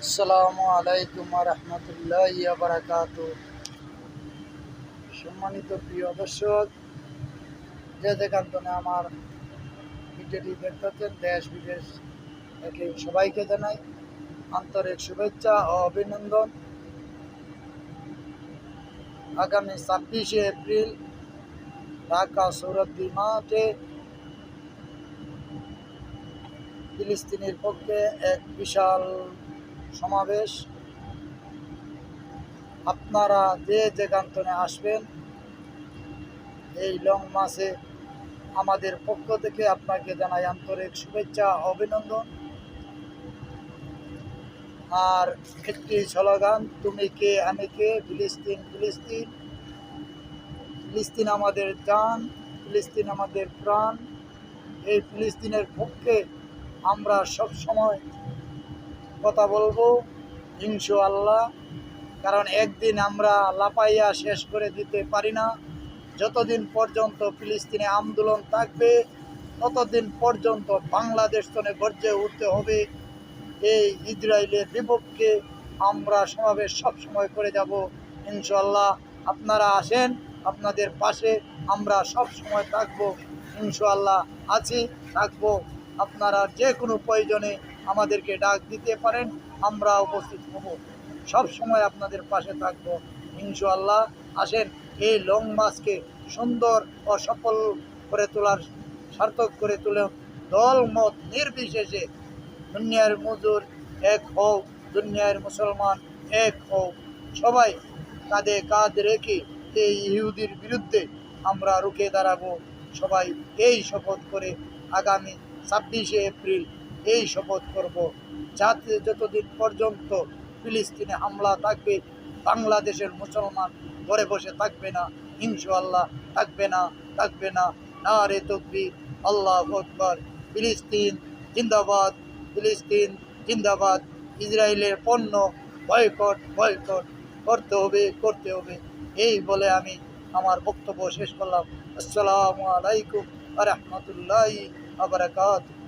আসসালামু আলাইকুম ওয়া রাহমাতুল্লাহি ওয়া বারাকাতুহু। সম্মানিত প্রিয় দর্শক, যে যেখান থেকে আমার ভিডিওটি দেখতেছেন, দেশ বিদেশ থেকে সবাইকে জানাই আন্তরিক শুভেচ্ছা ও অভিনন্দন। আগামী 26শে এপ্রিল ঢাকা সৌরদ্দি মাঠে ফিলিস্তিনের পক্ষে এক বিশাল সমাবেশ। আপনারা যে যেখান থেকে আসবেন, এই লং মাসে আমাদের পক্ষ থেকে আপনাকে জানাই আন্তরিক শুভেচ্ছা অভিনন্দন। আর একটি স্লোগান, তুমি কে আমি কে, ফিলিস্তিন ফিলিস্তিন, ফিলিস্তিন আমাদের জান, ফিলিস্তিন আমাদের প্রাণ। এই ফিলিস্তিনের পক্ষে আমরা সব সময় কথা বলবো ইনশাআল্লাহ। কারণ একদিন আমরা লাপাইয়া শেষ করে দিতে পারি না। যতদিন পর্যন্ত ফিলিস্তিনে আন্দোলন থাকবে, ততদিন পর্যন্ত বাংলাদেশ তনে গর্জে উঠতে হবে। এই ইসরায়েলের বিপক্ষে আমরা সমাবেশ সবসময় করে যাব ইনশাআল্লাহ। আপনারা আসেন, আপনাদের পাশে আমরা সব সময় থাকবো ইনশাআল্লাহ, আছি, থাকবো। আপনারা যে কোনো প্রয়োজনে আমাদেরকে ডাক দিতে পারেন, আমরা উপস্থিত হব, সব সময় আপনাদের পাশে থাকবো ইনশাআল্লাহ। আসেন, এই লং মার্চকে সুন্দর ও সফল করে তোলার, সার্থক করে তুলে, দল মত নির্বিশেষে দুনিয়ার মজুর এক হোক, দুনিয়ার মুসলমান এক হোক, সবাই কাঁধে কাঁধ রেখে এই ইহুদির বিরুদ্ধে আমরা রুখে দাঁড়াবো। সবাই এই শপথ করে আগামী 26শে এপ্রিল এই শপথ করব, যাতে যতদিন পর্যন্ত ফিলিস্তিনে হামলা থাকবে, বাংলাদেশের মুসলমান ঘরে বসে থাকবে না ইনশাআল্লাহ, থাকবে না, থাকবে না। নারে তাকবীর, আল্লাহু আকবার। ফিলিস্তিন জিন্দাবাদ, ফিলিস্তিন জিন্দাবাদ। ইসরায়েলের পণ্য বয়কট বয়কট করতে হবে, করতে হবে। এই বলে আমি আমার বক্তব্য শেষ করলাম। আসসালামু আলাইকুম ওয়া রাহমাতুল্লাহি ওয়া বারাকাতুহু।